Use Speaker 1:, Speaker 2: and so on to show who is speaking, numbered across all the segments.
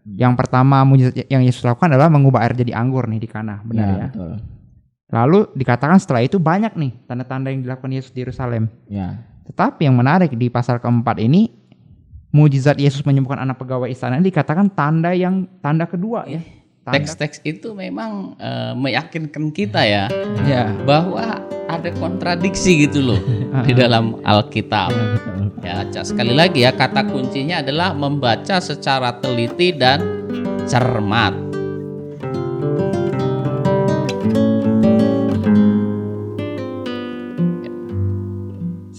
Speaker 1: Yang pertama mujizat yang Yesus lakukan adalah mengubah air jadi anggur nih di Kana, benar ya?
Speaker 2: Betul.
Speaker 1: Lalu dikatakan setelah itu banyak nih tanda-tanda yang dilakukan Yesus di Yerusalem.
Speaker 2: Ya.
Speaker 1: Tetapi yang menarik di pasal keempat ini, mujizat Yesus menyembuhkan anak pegawai istana ini dikatakan tanda kedua ya.
Speaker 3: Teks-teks itu memang meyakinkan kita ya, bahwa ada kontradiksi gitu loh di dalam Alkitab. Ya, sekali lagi ya, kata kuncinya adalah membaca secara teliti dan cermat.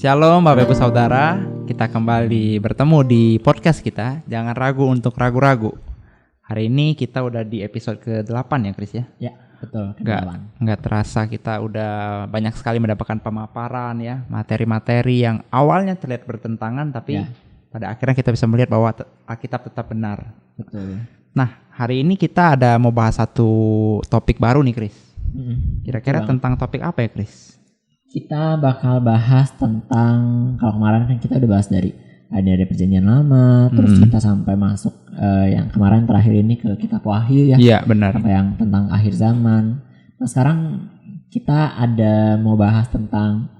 Speaker 1: Shalom Bapak Ibu Saudara, kita kembali bertemu di podcast kita. Jangan ragu untuk ragu-ragu. Hari ini kita udah di episode ke-8 ya Chris ya?
Speaker 2: Ya, betul.
Speaker 1: Nggak terasa kita udah banyak sekali mendapatkan pemaparan ya, materi-materi yang awalnya terlihat bertentangan tapi pada akhirnya kita bisa melihat bahwa Alkitab tetap benar.
Speaker 2: Betul.
Speaker 1: Nah, hari ini kita ada mau bahas satu topik baru nih Chris. Kira-kira tentang topik apa ya Chris?
Speaker 2: Kita bakal bahas tentang, kalau kemarin kan kita udah bahas dari perjanjian lama, terus kita sampai masuk yang kemarin terakhir ini ke kitab Wahyu ya.
Speaker 1: Iya benar.
Speaker 2: Apa yang tentang akhir zaman. Nah sekarang kita ada mau bahas tentang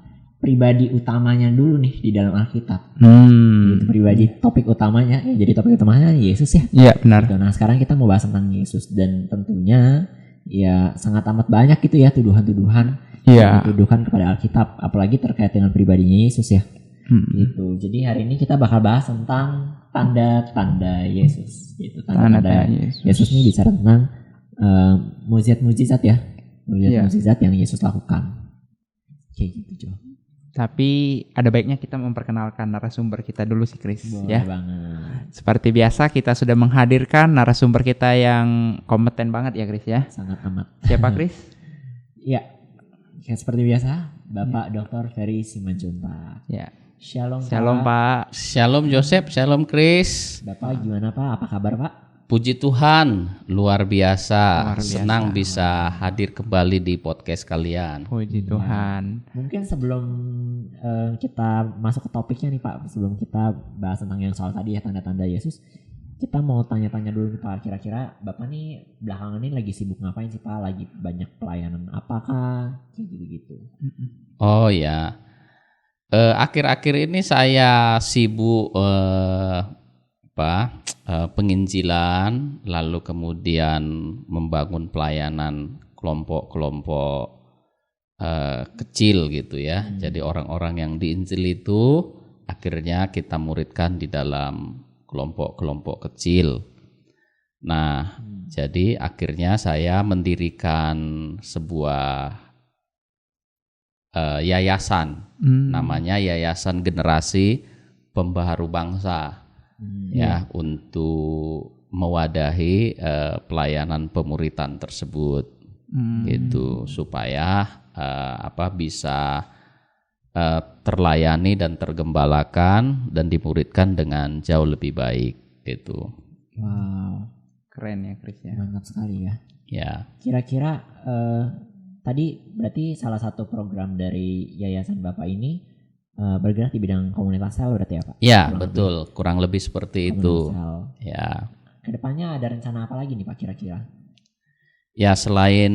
Speaker 2: pribadi utamanya dulu nih di dalam Alkitab. Itu pribadi topik utamanya. Ya, jadi topik utamanya Yesus ya.
Speaker 1: Iya benar.
Speaker 2: Gitu. Nah sekarang kita mau bahas tentang Yesus dan tentunya ya sangat amat banyak gitu ya tuduhan-tuduhan yang dituduhkan kepada Alkitab, apalagi terkait dengan pribadinya Yesus ya. Gitu. Jadi hari ini kita bakal bahas tentang tanda-tanda Yesus. Gitu. Tanda-tanda Yesus ini bicara tentang mujizat-mujizat ya. Mujizat-mujizat yang Yesus lakukan. Kayak gitu Jo.
Speaker 1: Tapi ada baiknya kita memperkenalkan narasumber kita dulu sih Chris.
Speaker 2: Boleh
Speaker 1: ya.
Speaker 2: Banget.
Speaker 1: Seperti biasa kita sudah menghadirkan narasumber kita yang kompeten banget ya Chris ya.
Speaker 2: Sangat amat.
Speaker 1: Siapa Chris?
Speaker 2: Iya. Seperti biasa Bapak Dr. Ferry Simanjuntak.
Speaker 1: Ya.
Speaker 2: Shalom
Speaker 1: Pak.
Speaker 3: Shalom Joseph, shalom Chris.
Speaker 2: Bapak gimana Pak? Apa kabar Pak?
Speaker 3: Puji Tuhan, luar biasa. Senang bisa hadir kembali di podcast kalian.
Speaker 1: Puji Tuhan.
Speaker 2: Mungkin sebelum kita masuk ke topiknya nih Pak, sebelum kita bahas tentang yang soal tadi ya tanda-tanda Yesus, kita mau tanya-tanya dulu nih Pak, kira-kira Bapak nih belakangan ini lagi sibuk ngapain sih Pak? Lagi banyak pelayanan apakah? Kayak gitu-gitu.
Speaker 3: Oh ya. Akhir-akhir ini saya sibuk penginjilan, lalu kemudian membangun pelayanan kelompok-kelompok kecil gitu ya. Jadi orang-orang yang diinjil itu akhirnya kita muridkan di dalam kelompok-kelompok kecil. Nah, jadi akhirnya saya mendirikan sebuah yayasan, namanya Yayasan Generasi Pembaharu Bangsa, ya untuk mewadahi pelayanan pemuritan tersebut, gitu supaya bisa terlayani dan tergembalakan dan dimuridkan dengan jauh lebih baik, gitu.
Speaker 2: Wow,
Speaker 1: keren ya Chris ya.
Speaker 2: Mantap sekali ya.
Speaker 3: Ya.
Speaker 2: Kira-kira tadi berarti salah satu program dari yayasan Bapak ini bergerak di bidang komunitas sel berarti ya Pak?
Speaker 3: Ya betul, kurang lebih seperti itu. Ya.
Speaker 2: Kedepannya ada rencana apa lagi nih Pak kira-kira?
Speaker 3: Ya selain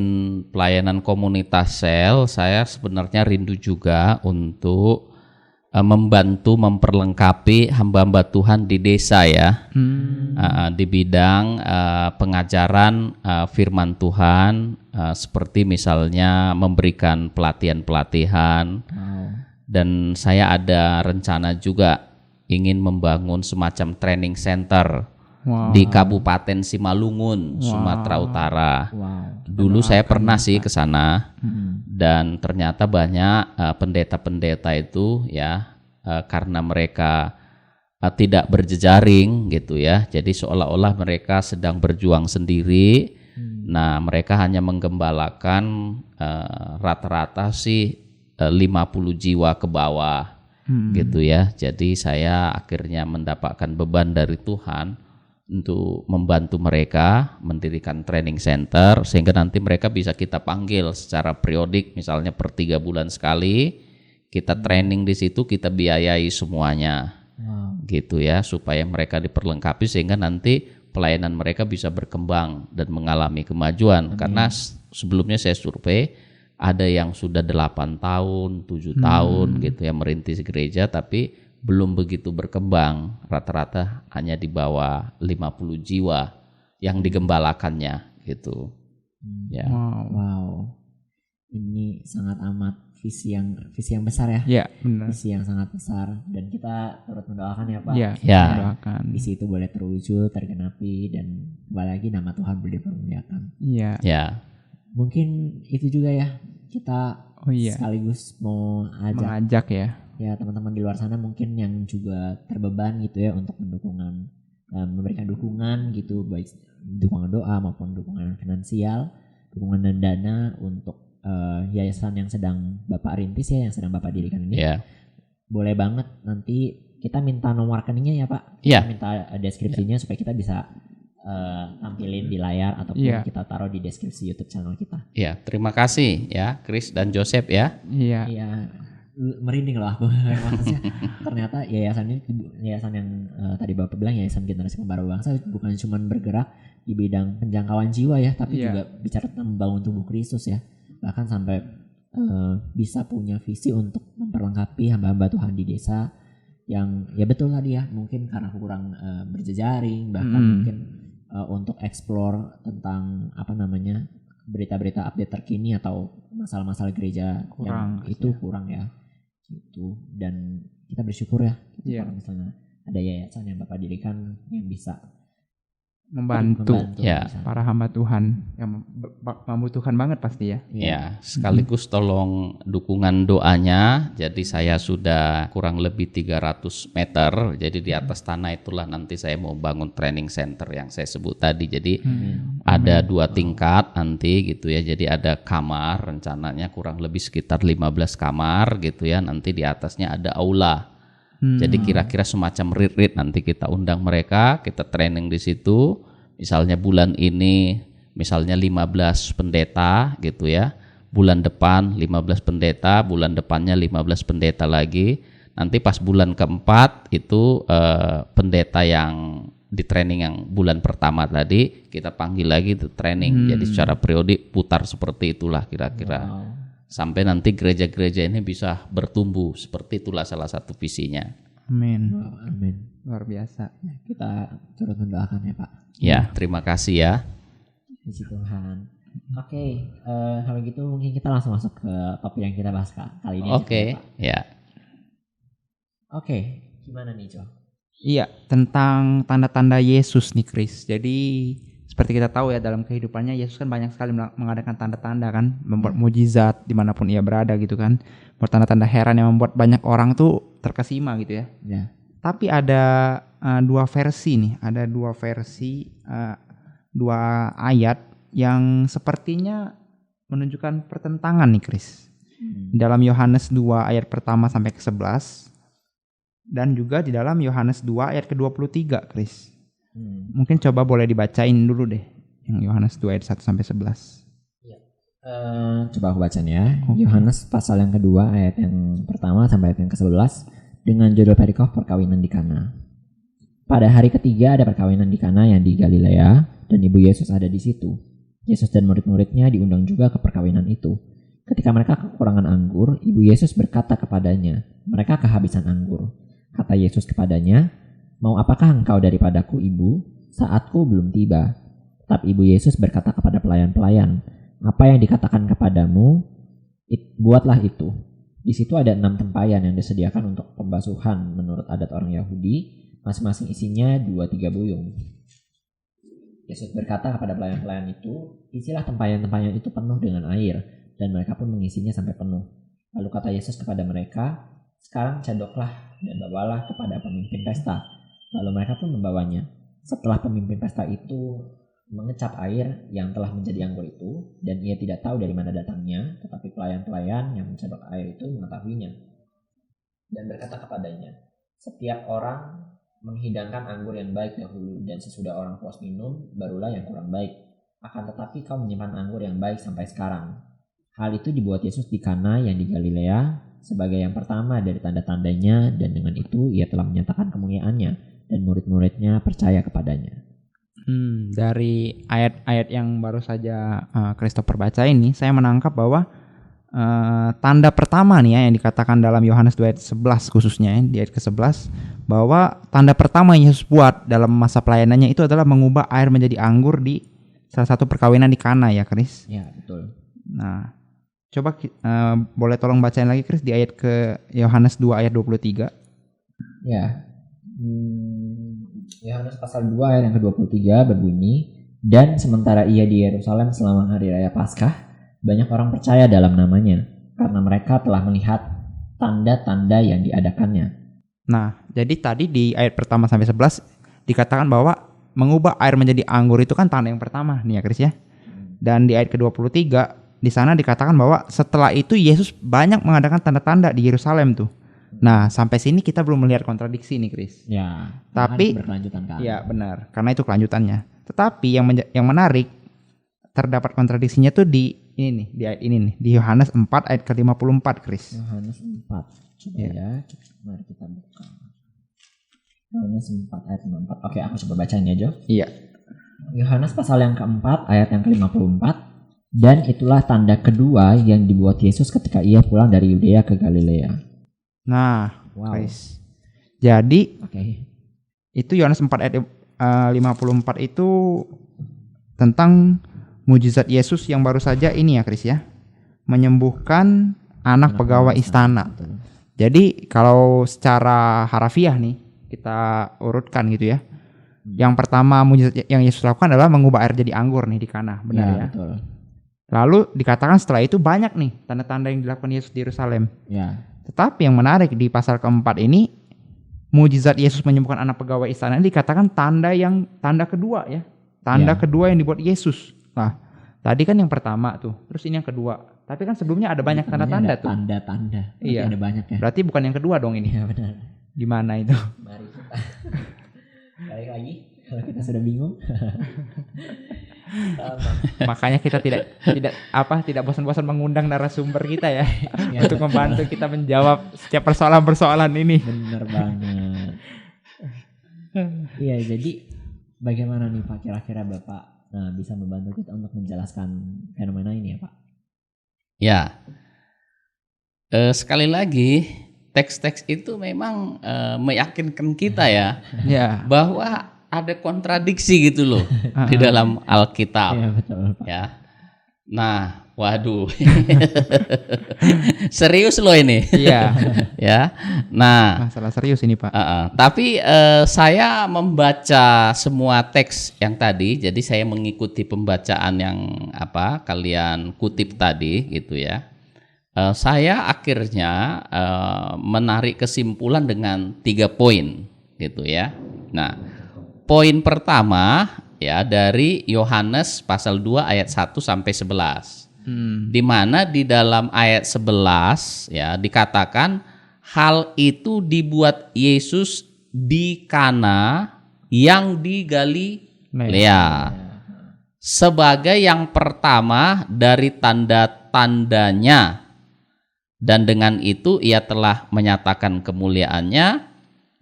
Speaker 3: pelayanan komunitas sel, saya sebenarnya rindu juga untuk membantu memperlengkapi hamba-hamba Tuhan di desa ya, di bidang pengajaran firman Tuhan, seperti misalnya memberikan pelatihan-pelatihan, dan saya ada rencana juga ingin membangun semacam training center di Kabupaten Simalungun, Sumatera Utara. Dulu saya pernah sih ke sana, dan ternyata banyak pendeta-pendeta itu ya karena mereka tidak berjejaring gitu ya. Jadi seolah-olah mereka sedang berjuang sendiri. Nah, mereka hanya menggembalakan rata-rata sih 50 jiwa ke bawah gitu ya. Jadi saya akhirnya mendapatkan beban dari Tuhan untuk membantu mereka mendirikan training center sehingga nanti mereka bisa kita panggil secara periodik, misalnya per 3 bulan sekali kita training di situ, kita biayai semuanya, gitu ya, supaya mereka diperlengkapi sehingga nanti pelayanan mereka bisa berkembang dan mengalami kemajuan. Karena sebelumnya saya survei ada yang sudah 8 tahun, 7 tahun gitu ya merintis gereja tapi belum begitu berkembang. Rata-rata hanya di bawah 50 jiwa yang digembalakannya gitu. Ya.
Speaker 2: Wow. Ini sangat amat visi yang besar ya.
Speaker 1: Iya, benar.
Speaker 2: Visi yang sangat besar dan kita turut mendoakan ya Pak.
Speaker 1: Iya,
Speaker 3: Ya.
Speaker 1: mendoakan.
Speaker 2: Visi itu boleh terwujud, tergenapi dan kembali lagi nama Tuhan boleh dipermuliakan.
Speaker 1: Iya.
Speaker 3: Ya.
Speaker 2: Mungkin itu juga ya kita sekaligus mau
Speaker 1: mengajak
Speaker 2: ya teman-teman di luar sana mungkin yang juga terbeban gitu ya untuk memberikan dukungan gitu, baik dukungan doa maupun dukungan finansial, dukungan dan dana untuk yayasan yang sedang Bapak rintis ya, yang sedang Bapak dirikan ini.
Speaker 3: Ya.
Speaker 2: Boleh banget nanti kita minta nomor rekeningnya ya Pak.
Speaker 3: Ya.
Speaker 2: Kita minta deskripsinya supaya kita bisa tampilin di layar ataupun kita taruh di deskripsi YouTube channel kita.
Speaker 3: Ya, terima kasih ya Chris dan Joseph ya.
Speaker 1: Iya.
Speaker 2: Iya. Merinding loh aku. Maksudnya ternyata yayasan ini yayasan yang tadi Bapak bilang Yayasan Generasi Pembaru Bangsa bukan cuma bergerak di bidang penjangkauan jiwa ya, tapi juga bicara tentang membangun tubuh Kristus ya. Bahkan sampai bisa punya visi untuk memperlengkapi hamba-hamba Tuhan di desa yang ya betul tadi ya, mungkin karena kurang berjejaring, bahkan mungkin untuk explore tentang berita-berita update terkini atau masalah-masalah gereja kurang, yang itu kurang ya gitu. Dan kita bersyukur ya kalau misalnya ada yayasan yang Bapak dirikan yang bisa
Speaker 1: membantu para hamba Tuhan yang membutuhkan banget pasti ya.
Speaker 3: Ya, sekaligus tolong dukungan doanya. Jadi saya sudah kurang lebih 300 meter. Jadi di atas tanah itulah nanti saya mau bangun training center yang saya sebut tadi. Jadi ada 2 tingkat nanti gitu ya. Jadi ada kamar, rencananya kurang lebih sekitar 15 kamar gitu ya. Nanti di atasnya ada aula. Jadi kira-kira semacam retreat, nanti kita undang mereka, kita training di situ. Misalnya bulan ini misalnya 15 pendeta gitu ya. Bulan depan 15 pendeta, bulan depannya 15 pendeta lagi. Nanti pas bulan keempat itu pendeta yang di training yang bulan pertama tadi kita panggil lagi itu training. Jadi secara periodik putar seperti itulah kira-kira. Sampai nanti gereja-gereja ini bisa bertumbuh, seperti itulah salah satu visinya.
Speaker 1: Amin.
Speaker 2: Amin.
Speaker 1: Luar biasa.
Speaker 2: Kita turut mendoakan ya Pak.
Speaker 3: Ya, terima kasih ya.
Speaker 2: Puji Tuhan. Oke, kalau gitu mungkin kita langsung masuk ke topik yang kita bahas kali ini.
Speaker 3: Oke, ya.
Speaker 2: Oke, gimana nih Jo?
Speaker 1: Iya, tentang tanda-tanda Yesus nih Chris. Jadi seperti kita tahu ya dalam kehidupannya Yesus kan banyak sekali mengadakan tanda-tanda kan, membuat mujizat dimanapun ia berada gitu kan, membuat tanda-tanda heran yang membuat banyak orang tuh terkesima gitu ya. Tapi ada dua versi nih, dua ayat yang sepertinya menunjukkan pertentangan nih Chris. Dalam Yohanes 2 ayat pertama sampai ke 11 dan juga di dalam Yohanes 2 ayat ke-23 Chris. Mungkin coba boleh dibacain dulu deh yang Yohanes 2 ayat 1 sampai 11.
Speaker 2: Coba aku bacain ya. Yohanes pasal yang kedua ayat yang pertama sampai ayat yang ke-11 dengan judul perikop perkawinan di Kana. Pada hari ketiga ada perkawinan di Kana yang di Galilea dan ibu Yesus ada di situ. Yesus dan murid-muridnya diundang juga ke perkawinan itu. Ketika mereka kekurangan anggur, ibu Yesus berkata kepadanya, mereka kehabisan anggur. Kata Yesus kepadanya, mau apakah engkau daripadaku ibu? Saatku belum tiba. Tetapi ibu Yesus berkata kepada pelayan-pelayan, apa yang dikatakan kepadamu, buatlah itu. Di situ ada 6 tempayan yang disediakan untuk pembasuhan menurut adat orang Yahudi, masing-masing isinya 2-3 buyung. Yesus berkata kepada pelayan-pelayan itu, isilah tempayan-tempayan itu penuh dengan air, dan mereka pun mengisinya sampai penuh. Lalu kata Yesus kepada mereka, sekarang cendoklah dan bawalah kepada pemimpin pesta. Lalu mereka pun membawanya. Setelah pemimpin pesta itu mengecap air yang telah menjadi anggur itu, dan ia tidak tahu dari mana datangnya, tetapi pelayan-pelayan yang mencendok air itu mengetahuinya. Dan berkata kepadanya, setiap orang menghidangkan anggur yang baik dahulu, dan sesudah orang puas minum, barulah yang kurang baik. Akan tetapi kau menyimpan anggur yang baik sampai sekarang. Hal itu dibuat Yesus di Kana yang di Galilea sebagai yang pertama dari tanda-tandanya, dan dengan itu ia telah menyatakan kemuliaannya, dan murid-muridnya percaya kepadanya.
Speaker 1: Dari ayat-ayat yang baru saja Christopher baca ini, saya menangkap bahwa tanda pertama nih ya yang dikatakan dalam Yohanes 2 ayat 11 khususnya ya, di ayat ke-11, bahwa tanda pertama yang Yesus buat dalam masa pelayanannya itu adalah mengubah air menjadi anggur di salah satu perkawinan di Kana ya, Chris.
Speaker 2: Ya, betul.
Speaker 1: Nah, coba boleh tolong bacain lagi, Chris, di ayat ke Yohanes 2 ayat 23.
Speaker 2: Ya. Yohanes pasal 2 ayat yang ke-23 berbunyi, dan sementara ia di Yerusalem selama hari raya Paskah, banyak orang percaya dalam namanya karena mereka telah melihat tanda-tanda yang diadakannya.
Speaker 1: Nah, jadi tadi di ayat pertama sampai 11 dikatakan bahwa mengubah air menjadi anggur itu kan tanda yang pertama nih ya, Chris ya. Dan di ayat ke-23 di sana dikatakan bahwa setelah itu Yesus banyak mengadakan tanda-tanda di Yerusalem tuh. Nah, sampai sini kita belum melihat kontradiksi nih, Chris.
Speaker 2: Ya,
Speaker 1: tapi
Speaker 2: berkelanjutan kan.
Speaker 1: Ya, benar. Karena itu kelanjutannya. Tetapi yang menarik terdapat kontradiksinya tuh di ini nih, di ayat ini nih, di Yohanes 4 ayat ke-54, Chris.
Speaker 2: Yohanes 4. Coba ya, mari kita buka. Yohanes 4 ayat 54. Oke, aku coba bacain ya, Jo.
Speaker 1: Iya.
Speaker 2: Yohanes pasal yang keempat ayat yang ke-54. Dan itulah tanda kedua yang dibuat Yesus ketika ia pulang dari Yudea ke Galilea.
Speaker 1: Nah,
Speaker 2: wow.
Speaker 1: Chris. Jadi, itu Yohanes 4 ayat 54 itu tentang mujizat Yesus yang baru saja ini ya, Chris ya. Menyembuhkan anak pegawai istana.
Speaker 2: Betul.
Speaker 1: Jadi, kalau secara harafiah nih kita urutkan gitu ya. Yang pertama mujizat yang Yesus lakukan adalah mengubah air jadi anggur nih di Kana, benar ya?
Speaker 2: Betul.
Speaker 1: Lalu dikatakan setelah itu banyak nih tanda-tanda yang dilakukan Yesus di Yerusalem.
Speaker 2: Ya.
Speaker 1: Tetapi yang menarik di pasal keempat ini, mujizat Yesus menyembuhkan anak pegawai istana ini dikatakan tanda kedua ya. Tanda kedua yang dibuat Yesus. Nah, tadi kan yang pertama tuh, terus ini yang kedua. Tapi kan sebelumnya ada banyak tanda-tanda tuh.
Speaker 2: Tanda-tanda.
Speaker 1: Iya.
Speaker 2: Ada banyak ya.
Speaker 1: Berarti bukan yang kedua dong ini.
Speaker 2: Iya, benar.
Speaker 1: Gimana itu?
Speaker 2: Mari kita balik lagi kalau kita sudah bingung.
Speaker 1: Makanya kita tidak bosan-bosan mengundang narasumber kita ya untuk membantu kita menjawab setiap persoalan-persoalan ini.
Speaker 2: Bener banget. Iya, jadi bagaimana nih Pak kira-kira Bapak bisa membantu kita untuk menjelaskan fenomena ini ya Pak?
Speaker 3: Ya, sekali lagi teks-teks itu memang meyakinkan kita ya, bahwa ada kontradiksi gitu loh di dalam Alkitab.
Speaker 2: Iya, betul, Pak.
Speaker 3: Ya. Nah, waduh. Serius loh ini.
Speaker 1: Iya.
Speaker 3: Ya. Nah,
Speaker 1: masalah serius ini, Pak.
Speaker 3: Tapi saya membaca semua teks yang tadi, jadi saya mengikuti pembacaan yang kalian kutip tadi gitu ya. Saya akhirnya menarik kesimpulan dengan 3 poin gitu ya. Nah, poin pertama ya dari Yohanes pasal 2 ayat 1 sampai 11. Di mana di dalam ayat 11 ya dikatakan hal itu dibuat Yesus di Kana yang di Galilea sebagai yang pertama dari tanda-tandanya, dan dengan itu ia telah menyatakan kemuliaannya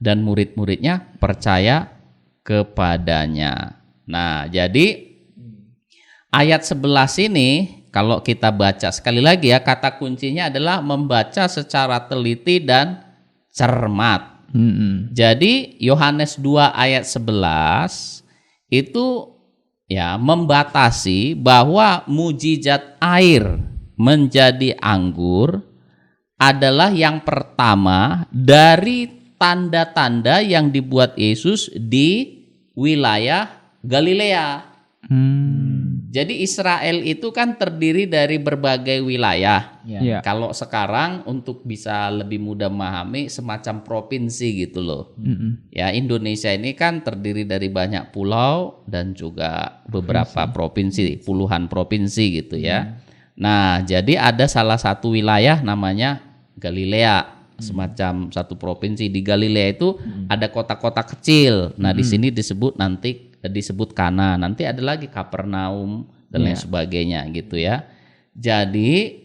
Speaker 3: dan murid-muridnya percaya kepadanya. Nah, jadi ayat 11 ini kalau kita baca sekali lagi ya, kata kuncinya adalah membaca secara teliti dan cermat. Jadi Yohanes 2 ayat 11 itu ya membatasi bahwa mujizat air menjadi anggur adalah yang pertama dari tanda-tanda yang dibuat Yesus di wilayah Galilea. Jadi Israel itu kan terdiri dari berbagai wilayah.
Speaker 1: Ya.
Speaker 3: Kalau sekarang untuk bisa lebih mudah memahami semacam provinsi gitu loh. Ya, Indonesia ini kan terdiri dari banyak pulau dan juga beberapa provinsi, puluhan provinsi gitu ya. Nah, jadi ada salah satu wilayah namanya Galilea, semacam satu provinsi. Di Galilea itu ada kota-kota kecil. Nah, di sini disebut Kana. Nanti ada lagi Kapernaum dan lain sebagainya gitu ya. Jadi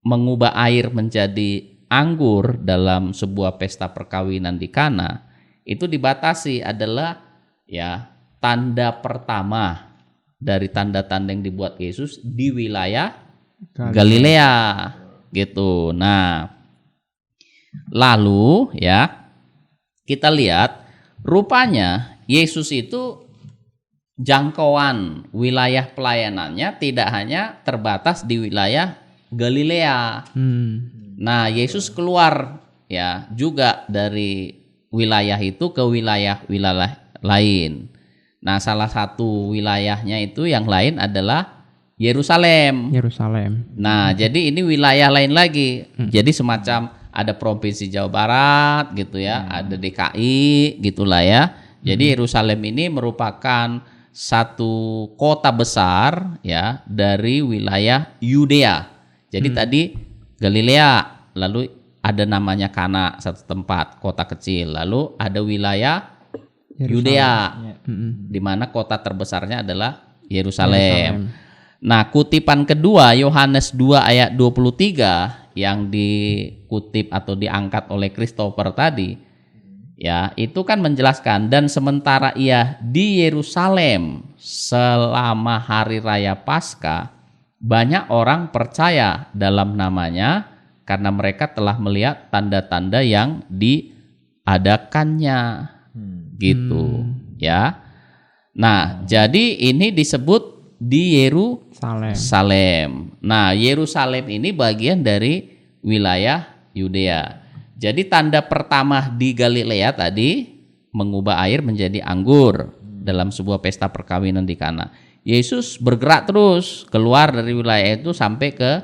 Speaker 3: mengubah air menjadi anggur dalam sebuah pesta perkawinan di Kana itu dibatasi adalah ya tanda pertama dari tanda-tanda yang dibuat Yesus di wilayah Galilea gitu. Nah, lalu ya kita lihat rupanya Yesus itu jangkauan wilayah pelayanannya tidak hanya terbatas di wilayah Galilea. Nah, Yesus keluar ya juga dari wilayah itu ke wilayah-wilayah lain. Nah, salah satu wilayahnya itu yang lain adalah Yerusalem. Nah, jadi ini wilayah lain lagi. Jadi semacam ada provinsi Jawa Barat gitu ya, ada DKI gitulah ya. Jadi Yerusalem ini merupakan satu kota besar ya dari wilayah Yudea. Jadi tadi Galilea, lalu ada namanya Kana, satu tempat, kota kecil. Lalu ada wilayah Yudea, di mana kota terbesarnya adalah Yerusalem. Nah, kutipan kedua Yohanes 2 ayat 23 yang dikutip atau diangkat oleh Christopher tadi, ya, itu kan menjelaskan, dan sementara ia di Yerusalem selama hari raya Paskah, banyak orang percaya dalam namanya karena mereka telah melihat tanda-tanda yang diadakannya. Gitu ya. Nah, jadi ini disebut di Yerusalem. Nah, Yerusalem ini bagian dari wilayah Yudea. Jadi tanda pertama di Galilea tadi mengubah air menjadi anggur dalam sebuah pesta perkawinan di Kana. Yesus bergerak terus keluar dari wilayah itu sampai ke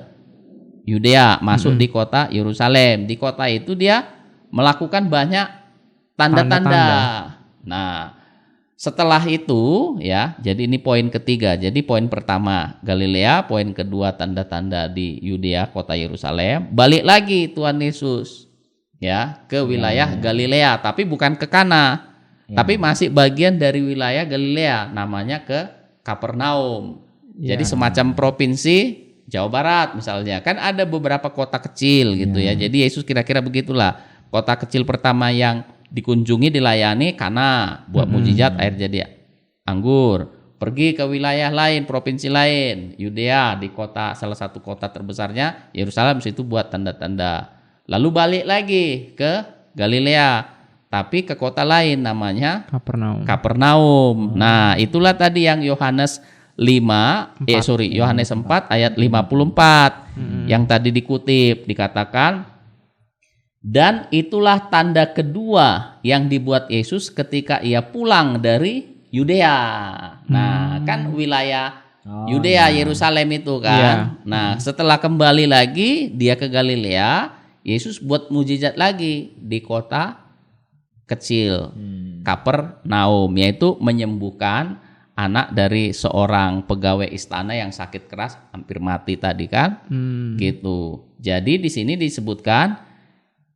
Speaker 3: Yudea, masuk di kota Yerusalem. Di kota itu dia melakukan banyak tanda-tanda. Nah, setelah itu ya, jadi ini poin ketiga. Jadi poin pertama Galilea, poin kedua tanda-tanda di Yudea, kota Yerusalem. Balik lagi Tuhan Yesus ya ke wilayah Galilea, tapi bukan ke Kana, tapi masih bagian dari wilayah Galilea, namanya ke Kapernaum. Jadi semacam provinsi Jawa Barat misalnya. Kan ada beberapa kota kecil gitu ya. Jadi Yesus kira-kira begitulah. Kota kecil pertama yang dikunjungi, dilayani Kana, buat mujizat air jadi anggur. Pergi ke wilayah lain, provinsi lain, Yudea, di kota, salah satu kota terbesarnya Yerusalem, situ buat tanda-tanda. Lalu balik lagi ke Galilea, tapi ke kota lain namanya Kapernaum. Nah, itulah tadi yang Yohanes 4 ayat 54 yang tadi dikutip, dikatakan, dan itulah tanda kedua yang dibuat Yesus ketika ia pulang dari Yudea. Nah, kan wilayah Yudea, Yerusalem itu kan. Nah, setelah kembali lagi dia ke Galilea, Yesus buat mujizat lagi di kota kecil Kapernaum, yaitu menyembuhkan anak dari seorang pegawai istana yang sakit keras hampir mati tadi kan. Gitu. Jadi di sini disebutkan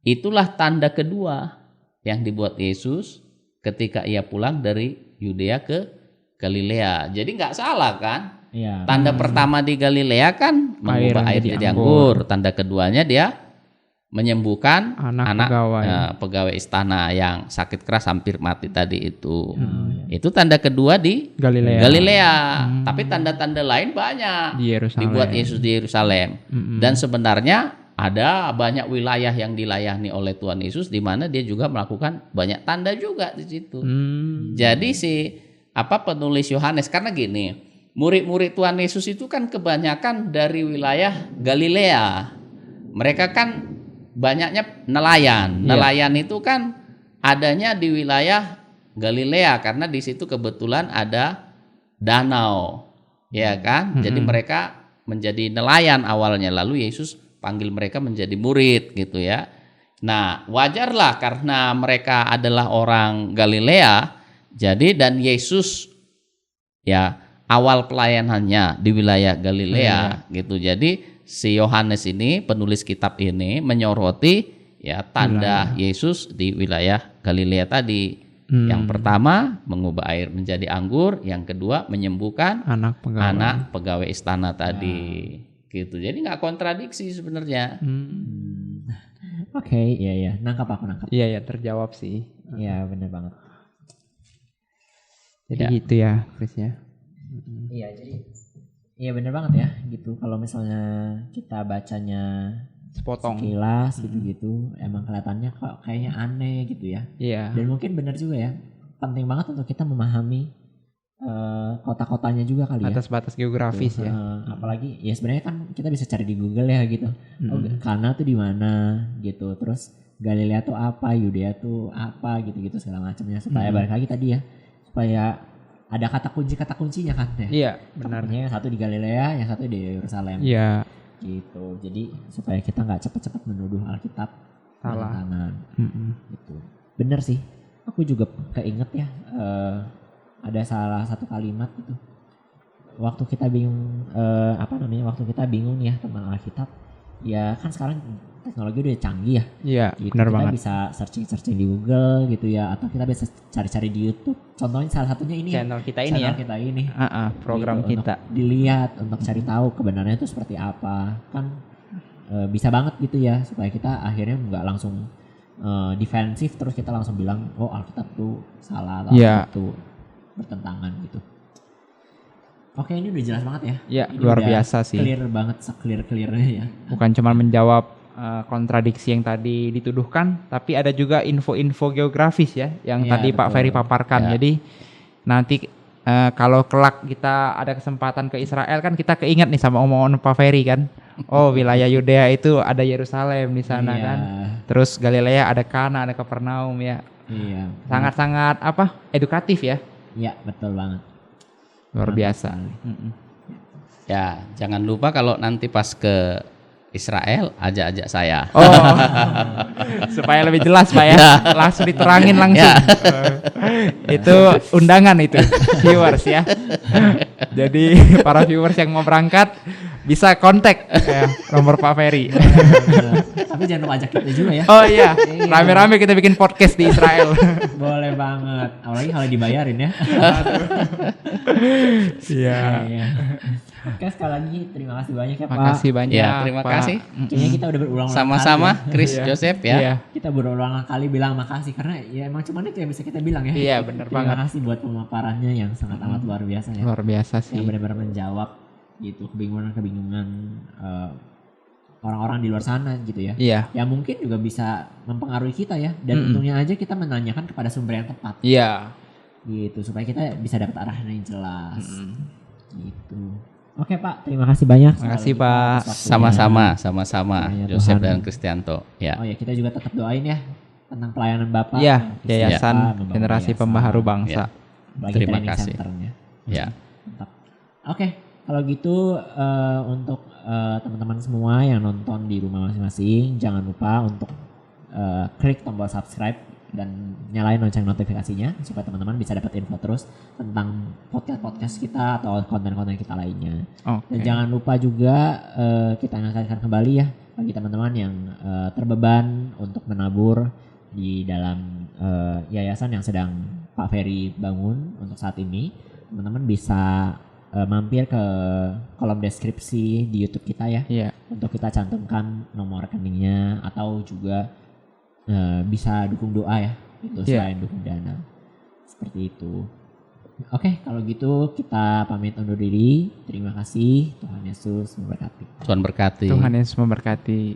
Speaker 3: itulah tanda kedua yang dibuat Yesus ketika ia pulang dari Yudea ke Galilea. Jadi nggak salah kan? Tanda pertama di Galilea kan mengubah air jadi anggur. Tanda keduanya dia menyembuhkan anak pegawai istana yang sakit keras hampir mati tadi itu. Itu tanda kedua di Galilea. Tapi tanda-tanda lain banyak dibuat Yesus di Yerusalem. Dan sebenarnya ada banyak wilayah yang dilayani oleh Tuhan Yesus di mana dia juga melakukan banyak tanda juga di situ. Jadi penulis Yohanes, karena gini, murid-murid Tuhan Yesus itu kan kebanyakan dari wilayah Galilea. Mereka kan banyaknya nelayan. Nelayan itu kan adanya di wilayah Galilea karena di situ kebetulan ada danau. Ya kan? Jadi mereka menjadi nelayan awalnya, lalu Yesus panggil mereka menjadi murid gitu ya. Nah, wajarlah karena mereka adalah orang Galilea. Jadi dan Yesus ya awal pelayanannya di wilayah Galilea gitu. Jadi si Yohanes ini, penulis kitab ini menyoroti ya tanda Yesus di wilayah Galilea tadi. Yang pertama mengubah air menjadi anggur, yang kedua menyembuhkan anak pegawai istana tadi. Gitu. Jadi nggak kontradiksi sebenarnya.
Speaker 2: Oke, iya, nangkap.
Speaker 1: Iya, terjawab sih.
Speaker 2: Iya, benar banget.
Speaker 1: Jadi gitu ya, Chris ya.
Speaker 2: Iya, jadi iya bener banget ya gitu. Kalau misalnya kita bacanya
Speaker 1: Sepotong
Speaker 2: sekilas gitu-gitu, emang kelihatannya kok kayaknya aneh gitu ya.
Speaker 1: Iya.
Speaker 2: Dan mungkin benar juga ya, penting banget untuk kita memahami kota-kotanya juga kali ya.
Speaker 1: Batas-batas geografis
Speaker 2: gitu.
Speaker 1: ya.
Speaker 2: Apalagi ya sebenarnya kan kita bisa cari di Google ya gitu. Oh, Kana tuh di mana gitu. Terus Galilea tuh apa, Yudea tuh apa gitu-gitu segala macamnya, supaya balik lagi tadi ya, supaya ada kata kuncinya kan ya.
Speaker 1: Iya, benar.
Speaker 2: Yang satu di Galilea, yang satu di Yerusalem.
Speaker 1: Iya.
Speaker 2: Gitu. Jadi supaya kita nggak cepat-cepat menuduh Alkitab
Speaker 1: salah.
Speaker 2: Gitu. Bener sih. Aku juga keinget ya, ada salah satu kalimat gitu. Waktu kita bingung waktu kita bingung ya tentang Alkitab, ya kan sekarang teknologi udah canggih ya.
Speaker 1: Iya,
Speaker 2: gitu.
Speaker 1: benar
Speaker 2: kita
Speaker 1: banget.
Speaker 2: bisa searching di Google gitu ya, atau kita bisa cari-cari di YouTube. Contohnya salah satunya ini
Speaker 1: channel kita ini ya.
Speaker 2: Kita ini.
Speaker 1: Program
Speaker 2: gitu,
Speaker 1: kita.
Speaker 2: Untuk dilihat, untuk cari tahu kebenarannya itu seperti apa. Kan bisa banget gitu ya, supaya kita akhirnya nggak langsung defensif terus kita langsung bilang oh Alkitab tuh salah atau Alkitab tuh bertentangan gitu. Oke, ini udah jelas banget ya.
Speaker 1: Iya,
Speaker 2: ini
Speaker 1: luar biasa sih.
Speaker 2: Clear banget, se-clear-clearnya ya.
Speaker 1: Bukan cuma menjawab kontradiksi yang tadi dituduhkan, tapi ada juga info-info geografis ya yang tadi betul. Pak Ferry paparkan. Jadi nanti kalau kelak kita ada kesempatan ke Israel kan kita keinget nih sama omongan Pak Ferry kan. Oh, wilayah Yudea itu ada Yerusalem di sana kan. Terus Galilea ada Kana, ada Kapernaum ya.
Speaker 2: Iya.
Speaker 1: Sangat-sangat edukatif ya.
Speaker 2: Iya, betul banget.
Speaker 1: Luar biasa.
Speaker 3: Ya, jangan lupa kalau nanti pas ke Israel ajak saya.
Speaker 1: Oh, supaya lebih jelas Pak ya, langsung diterangin langsung. Itu undangan itu, viewers ya. Jadi para viewers yang mau berangkat bisa kontak nomor Pak Ferry.
Speaker 2: Tapi jangan lupa ajak kita juga ya.
Speaker 1: Oh iya, rame-rame kita bikin podcast di Israel.
Speaker 2: Boleh banget, apalagi kalau dibayarin ya.
Speaker 1: Iya.
Speaker 2: Oke, sekali lagi terima kasih banyak ya Pak.
Speaker 1: Makasih banyak.
Speaker 3: Ya, terima kasih.
Speaker 2: Kayaknya kita udah berulang-ulang
Speaker 3: sama-sama
Speaker 2: kali,
Speaker 3: Chris Joseph ya.
Speaker 1: Iya.
Speaker 2: Kita berulang-ulang kali bilang makasih karena ya emang cuma itu yang bisa kita bilang ya.
Speaker 1: Iya, benar banget.
Speaker 2: Terima kasih buat pemaparannya yang sangat amat luar biasa ya.
Speaker 1: Luar biasa sih.
Speaker 2: Yang benar-benar menjawab gitu kebingungan orang-orang di luar sana gitu ya.
Speaker 1: Iya.
Speaker 2: Ya mungkin juga bisa mempengaruhi kita ya, dan untungnya aja kita menanyakan kepada sumber yang tepat.
Speaker 1: Iya.
Speaker 2: Gitu supaya kita bisa dapat arahan yang jelas. Gitu. Oke Pak, terima kasih banyak.
Speaker 1: Terima kasih Pak.
Speaker 3: Sama-sama Joseph dan Kristianto. Ya.
Speaker 2: Oh ya, kita juga tetap doain ya tentang pelayanan Bapak.
Speaker 1: Iya, Yayasan Generasi Pembaharu Bangsa.
Speaker 3: Ya. Terima kasih. Ya.
Speaker 2: Mantap. Oke, kalau gitu untuk teman-teman semua yang nonton di rumah masing-masing, jangan lupa untuk klik tombol subscribe dan nyalain lonceng notifikasinya supaya teman-teman bisa dapat info terus tentang podcast kita atau konten-konten kita lainnya. Dan jangan lupa juga kita ingatkan kembali ya bagi teman-teman yang terbeban untuk menabur di dalam yayasan yang sedang Pak Ferry bangun untuk saat ini. Teman-teman bisa mampir ke kolom deskripsi di YouTube kita ya. Untuk kita cantumkan nomor rekeningnya atau juga bisa dukung doa ya, itu selain dukung dana, seperti itu. Oke, kalau gitu kita pamit undur diri. Terima kasih, Tuhan Yesus memberkati.
Speaker 3: Tuhan berkati.
Speaker 1: Tuhan Yesus memberkati.